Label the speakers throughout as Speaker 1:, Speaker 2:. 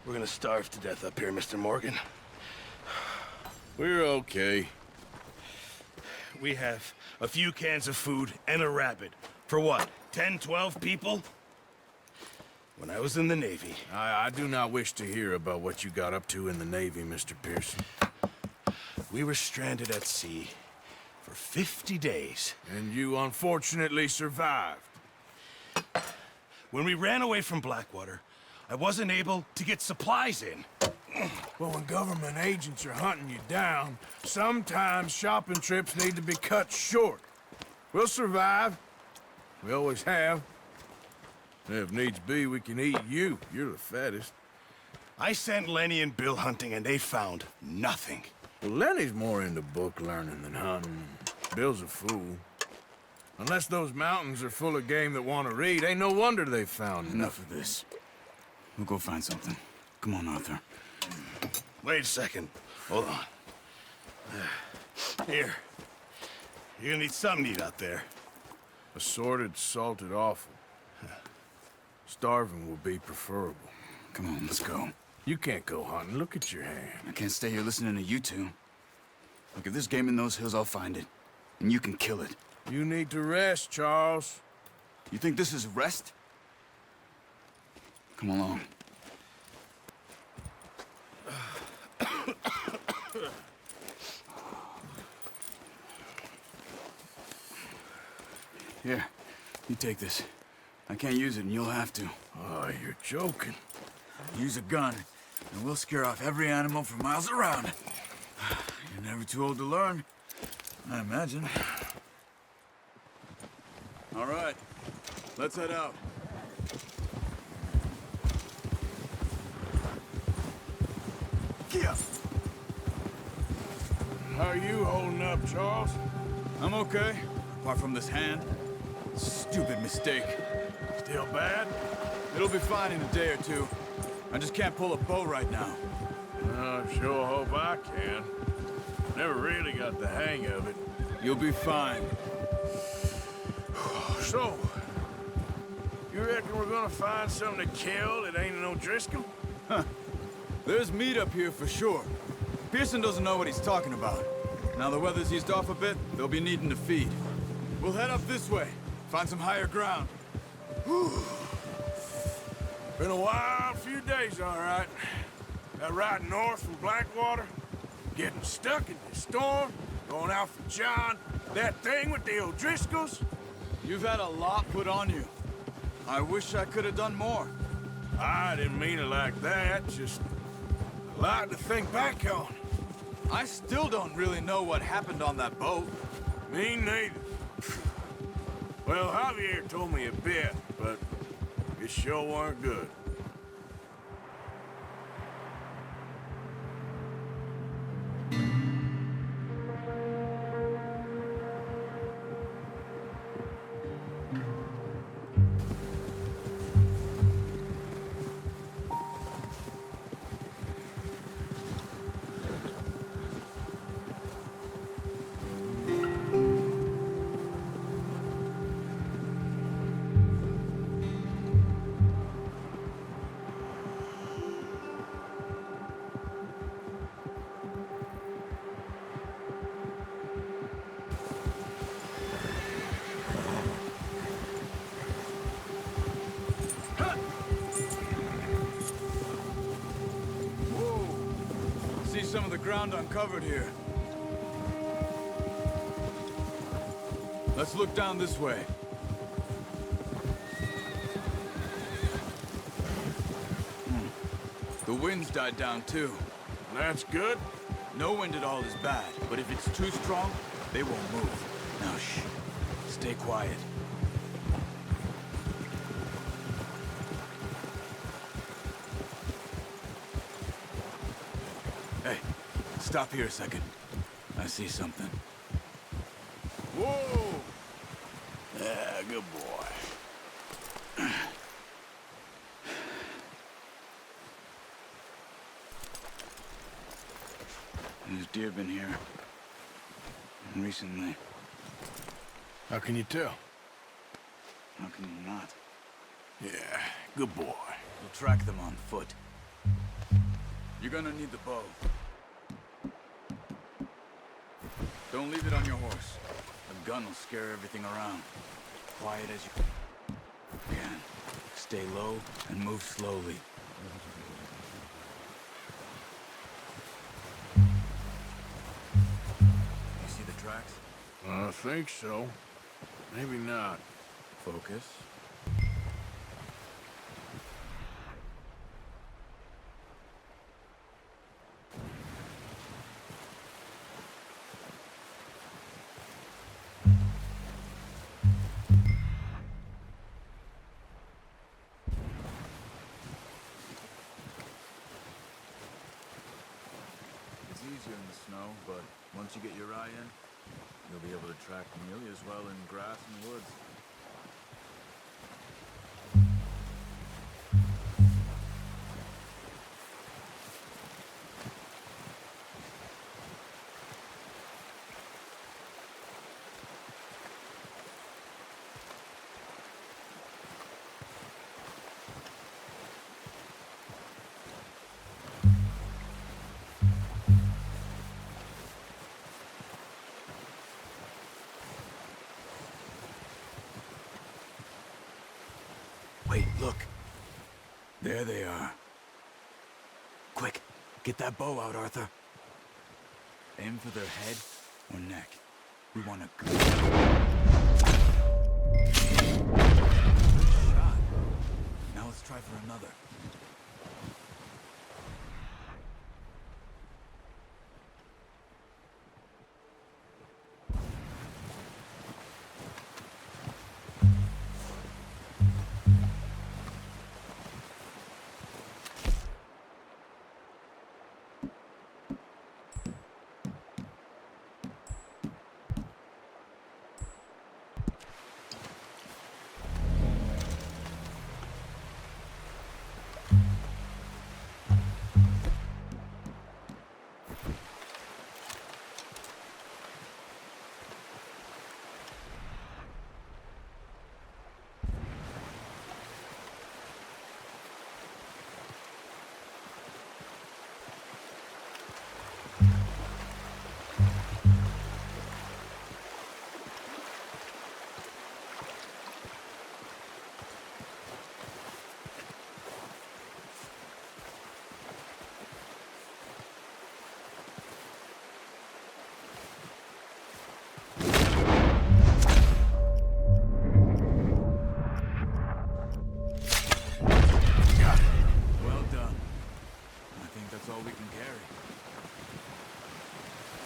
Speaker 1: We're gonna starve to death up here, Mr. Morgan.
Speaker 2: We're okay.
Speaker 1: We have a few cans of food and a rabbit. For what, 10, 12 people? When I was in the Navy...
Speaker 2: I do not wish to hear about what you got up to in the Navy, Mr. Pearson.
Speaker 1: We were stranded at sea for 50 days.
Speaker 2: And you unfortunately survived.
Speaker 1: When we ran away from Blackwater, I wasn't able to get supplies in.
Speaker 2: Well, when government agents are hunting you down, sometimes shopping trips need to be cut short. We'll survive. We always have. If needs be, we can eat you. You're the fattest.
Speaker 1: I sent Lenny and Bill hunting, and they found nothing.
Speaker 2: Well, Lenny's more into book learning than hunting. Bill's a fool. Unless those mountains are full of game that want to read, ain't no wonder they found
Speaker 3: Enough of this. We'll go find something. Come on, Arthur.
Speaker 1: Wait a second. Hold on. Here. You're gonna need something to eat out there.
Speaker 2: Assorted, salted offal. Starving will be preferable.
Speaker 3: Come on, let's go.
Speaker 2: You can't go hunting. Look at your hand.
Speaker 3: I can't stay here listening to you two. Look, if there's game in those hills, I'll find it. And you can kill it.
Speaker 2: You need to rest, Charles.
Speaker 3: You think this is rest? Come along. Here, you take this. I can't use it, and you'll have to.
Speaker 2: Oh, you're joking.
Speaker 3: Use a gun, and we'll scare off every animal for miles around. You're never too old to learn, I imagine. All right, let's head out.
Speaker 2: How are you holding up, Charles?
Speaker 3: I'm okay, apart from this hand. Stupid mistake.
Speaker 2: Still bad?
Speaker 3: It'll be fine in a day or two. I just can't pull a bow right now.
Speaker 2: I sure hope I can. Never really got the hang of it.
Speaker 3: You'll be fine.
Speaker 2: So, you reckon we're gonna find something to kill that ain't no Driscoll?
Speaker 3: Huh. There's meat up here for sure. Pearson doesn't know what he's talking about. Now the weather's eased off a bit, they'll be needing to feed. We'll head up this way, find some higher ground.
Speaker 2: Whew. Been a wild few days, all right. That ride north from Blackwater, getting stuck in the storm, going out for John, that thing with the O'Driscolls.
Speaker 3: You've had a lot put on you. I wish I could have done more.
Speaker 2: I didn't mean it like that, just a lot to think back on.
Speaker 3: I still don't really know what happened on that boat.
Speaker 2: Me neither. Well, Javier told me a bit, but it sure weren't good.
Speaker 3: See some of the ground uncovered here. Let's look down this way. The wind's died down too.
Speaker 2: That's good.
Speaker 3: No wind at all is bad, but if it's too strong, they won't move. Now shh. Stay quiet. Hey, stop here a second. I see something.
Speaker 2: Whoa! Yeah, good boy.
Speaker 3: There's deer been here. Recently.
Speaker 2: How can you tell?
Speaker 3: How can you not?
Speaker 2: Yeah, good boy.
Speaker 3: We'll track them on foot. You're gonna need the bow. Don't leave it on your horse. A gun will scare everything around. Quiet as you can. Stay low and move slowly. You see the tracks?
Speaker 2: I think so. Maybe not.
Speaker 3: Focus. It's easier in the snow, but once you get your eye in, you'll be able to track nearly as well in grass and woods. Wait, look. There they are. Quick, get that bow out, Arthur. Aim for their head or neck. We want a good shot. Now let's try for another.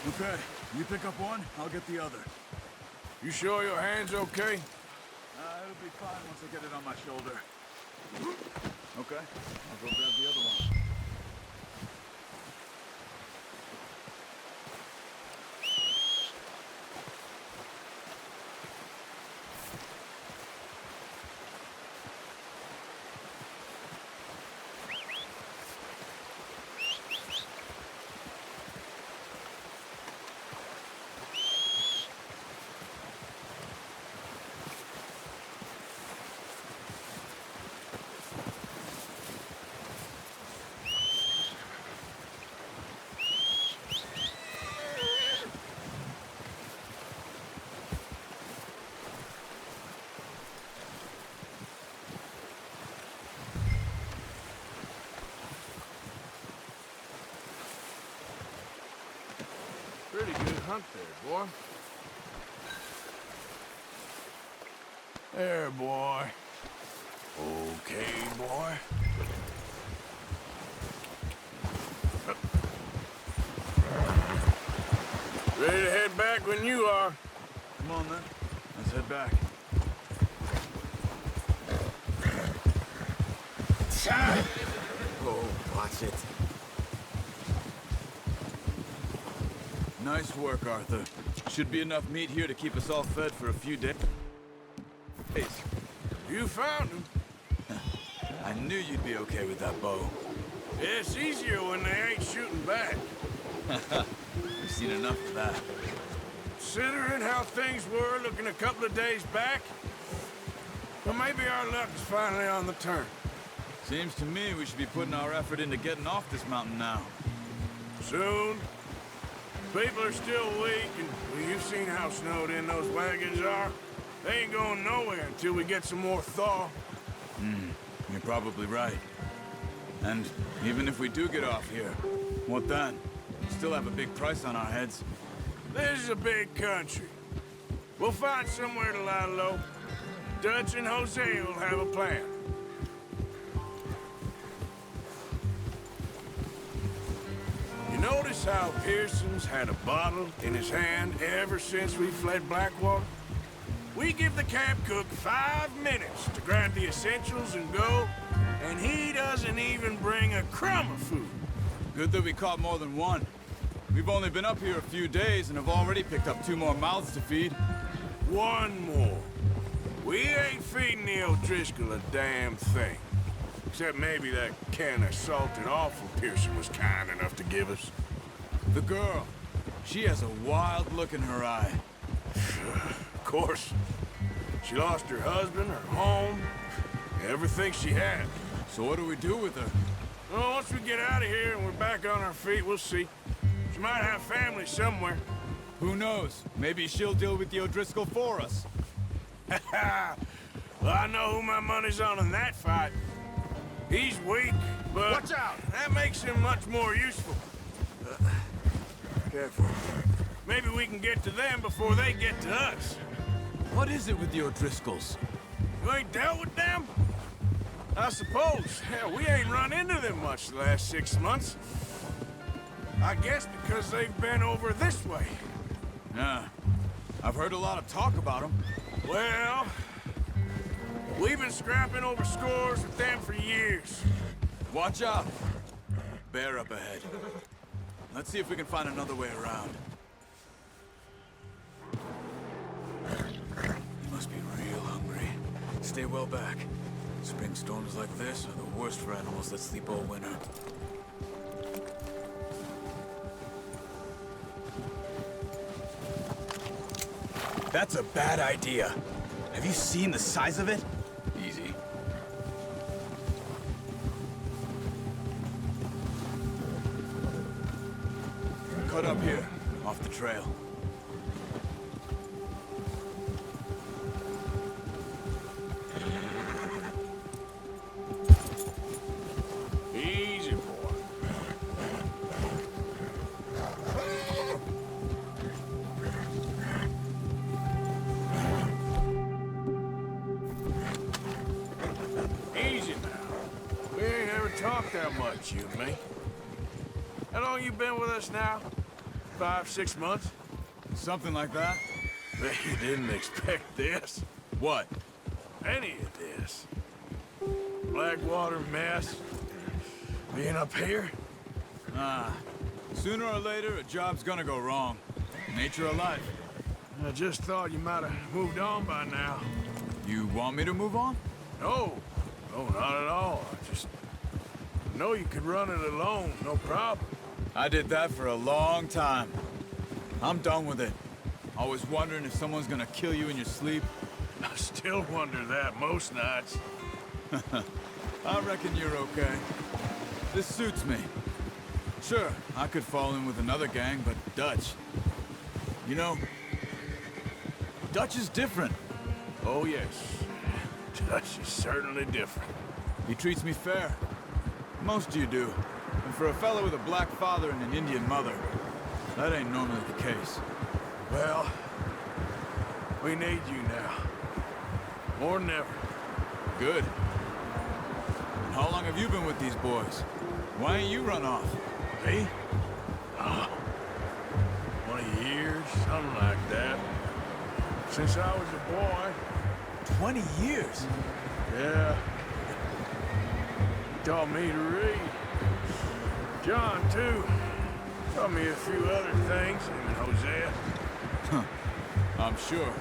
Speaker 3: Okay, you pick up one, I'll get the other.
Speaker 2: You sure your hand's okay?
Speaker 3: It'll be fine once I get it on my shoulder. Okay, I'll go grab the other one.
Speaker 2: Pretty good hunt there, boy. There, boy. Okay, boy. Ready to head back when you are.
Speaker 3: Come on, then. Let's head back. Oh, watch it. Nice work, Arthur. Should be enough meat here to keep us all fed for a few days.
Speaker 2: You found him.
Speaker 3: I knew you'd be okay with that bow.
Speaker 2: It's easier when they ain't shooting back.
Speaker 3: We've seen enough of that.
Speaker 2: Considering how things were looking a couple of days back, well, maybe our luck's finally on the turn.
Speaker 3: Seems to me we should be putting our effort into getting off this mountain now.
Speaker 2: Soon. People are still weak, and well, you've seen how snowed in those wagons are. They ain't going nowhere until we get some more thaw.
Speaker 3: You're probably right. And even if we do get off here, what then? We still have a big price on our heads.
Speaker 2: This is a big country. We'll find somewhere to lie low. Dutch and Jose will have a plan. You notice how Pearson's had a bottle in his hand ever since we fled Blackwater? We give the camp cook 5 minutes to grab the essentials and go, and he doesn't even bring a crumb of food.
Speaker 3: Good that we caught more than one. We've only been up here a few days and have already picked up 2 more mouths to feed.
Speaker 2: 1 more. We ain't feeding the O'Driscoll a damn thing. Except maybe that can of salted offal Pearson was kind enough to give us.
Speaker 3: The girl. She has a wild look in her eye.
Speaker 2: Of course. She lost her husband, her home, everything she had.
Speaker 3: So what do we do with her?
Speaker 2: Well, once we get out of here and we're back on our feet, we'll see. She might have family somewhere.
Speaker 3: Who knows? Maybe she'll deal with the O'Driscoll for us.
Speaker 2: Well, I know who my money's on in that fight. He's weak, but...
Speaker 1: Watch out!
Speaker 2: That makes him much more useful. Careful. Maybe we can get to them before they get to us.
Speaker 3: What is it with the O'Driscolls?
Speaker 2: You ain't dealt with them? I suppose. Hell, we ain't run into them much the last 6 months. I guess because they've been over this way.
Speaker 3: Yeah. I've heard a lot of talk about them.
Speaker 2: Well, we've been scrapping over scores with them for years.
Speaker 3: Watch out. Bear up ahead. Let's see if we can find another way around. You must be real hungry. Stay well back. Spring storms like this are the worst for animals that sleep all winter. That's a bad idea. Have you seen the size of it? Easy. Cut up here, off the trail.
Speaker 2: Easy, boy. Easy now. We ain't ever talked that much, you and me. How long you been with us now? 5, 6 months?
Speaker 3: Something like that?
Speaker 2: You didn't expect this.
Speaker 3: What?
Speaker 2: Any of this. Blackwater mess. Being up here?
Speaker 3: Sooner or later, a job's gonna go wrong. Nature of life.
Speaker 2: I just thought you might have moved on by now.
Speaker 3: You want me to move on?
Speaker 2: No. No, not at all. I just know you could run it alone, no problem.
Speaker 3: I did that for a long time. I'm done with it. Always wondering if someone's gonna kill you in your sleep.
Speaker 2: I still wonder that most nights.
Speaker 3: I reckon you're okay. This suits me. Sure, I could fall in with another gang, but Dutch... You know, Dutch is different.
Speaker 2: Oh, yes. Dutch is certainly different.
Speaker 3: He treats me fair. Most of you do. And for a fellow with a black father and an Indian mother, that ain't normally the case.
Speaker 2: Well, we need you now. More than ever.
Speaker 3: Good. And how long have you been with these boys? Why ain't you run off?
Speaker 2: Me? 20 years, something like that. Since I was a boy.
Speaker 3: 20 years?
Speaker 2: Yeah. He taught me to read. John, too. Taught me a few other things, him and Hosea.
Speaker 3: I'm sure.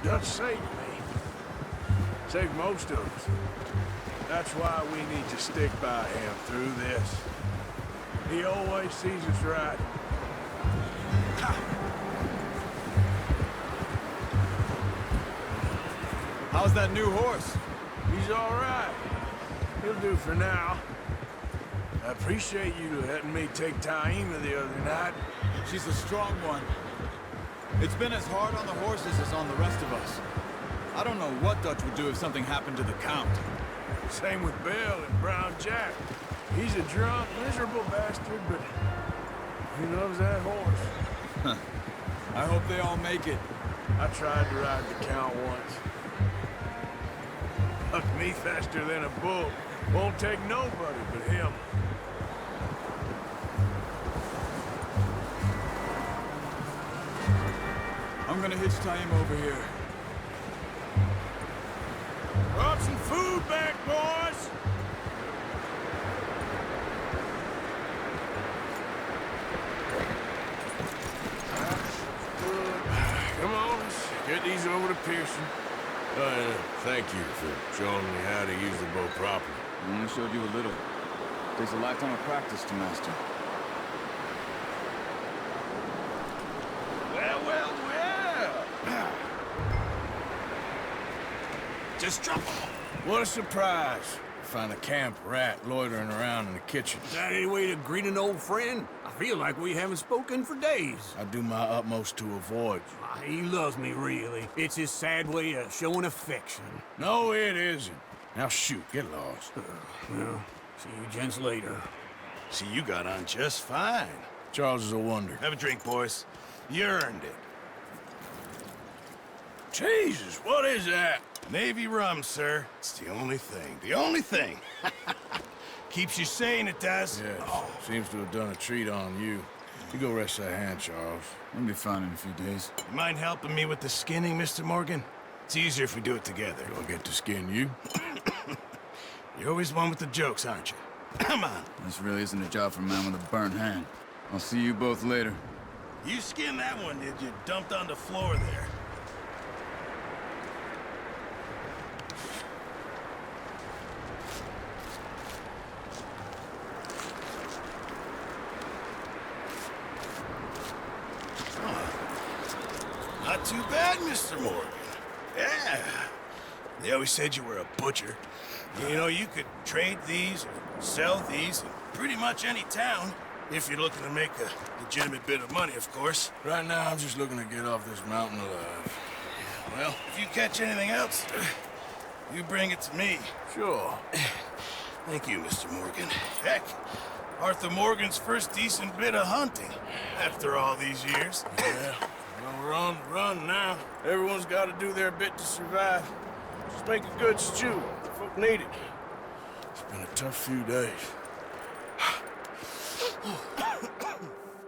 Speaker 2: Dutch saved me. Saved most of us. That's why we need to stick by him through this. He always sees us right.
Speaker 3: How's that new horse?
Speaker 2: He's all right. He'll do for now. I appreciate you letting me take Taima the other night.
Speaker 3: She's a strong one. It's been as hard on the horses as on the rest of us. I don't know what Dutch would do if something happened to the Count.
Speaker 2: Same with Bill and Brown Jack. He's a drunk, miserable bastard, but he loves that horse.
Speaker 3: I hope they all make it.
Speaker 2: I tried to ride the Count once. Bucked me faster than a bull. Won't take nobody but him.
Speaker 3: I'm gonna hitch Taima over here.
Speaker 2: Brought some food back, boys! Come on, let's get these over to Pearson. Thank you for showing me how to use the bow properly.
Speaker 3: I only showed you a little. Takes a lifetime of practice to master.
Speaker 2: Well.
Speaker 1: Just drop them.
Speaker 2: What a surprise. Find a camp rat loitering around in the kitchen.
Speaker 4: Is that any way to greet an old friend? I feel like we haven't spoken for days.
Speaker 2: I do my utmost to avoid you.
Speaker 4: He loves me, really. It's his sad way of showing affection.
Speaker 2: No, it isn't. Now shoot, get lost.
Speaker 4: Well, see you gents later.
Speaker 1: See, you got on just fine.
Speaker 2: Charles is a wonder.
Speaker 1: Have a drink, boys. You earned it.
Speaker 2: Jesus, what is that?
Speaker 1: Navy rum, sir. It's the only thing. The only thing. Keeps you sane, it does.
Speaker 2: Yes, seems to have done a treat on you. You go rest that hand, Charles.
Speaker 3: I'll be fine in a few days.
Speaker 1: You mind helping me with the skinning, Mr. Morgan? It's easier if we do it together.
Speaker 2: Do I get to skin you?
Speaker 1: You're always one with the jokes, aren't you? Come on.
Speaker 3: This really isn't a job for a man with a burnt hand. I'll see you both later.
Speaker 1: You skinned that one, did you? Dumped on the floor there. Not too bad, Mr. Morgan. Yeah. They always said you were a butcher. You know, you could trade these or sell these in pretty much any town, if you're looking to make a legitimate bit of money, of course.
Speaker 2: Right now, I'm just looking to get off this mountain alive.
Speaker 1: Well, if you catch anything else, you bring it to me.
Speaker 2: Sure.
Speaker 1: Thank you, Mr. Morgan. Heck, Arthur Morgan's first decent bit of hunting after all these years.
Speaker 2: Yeah. Well, we're on the run now. Everyone's got to do their bit to survive. Just make a good stew. Folk need it. It's been a tough few days.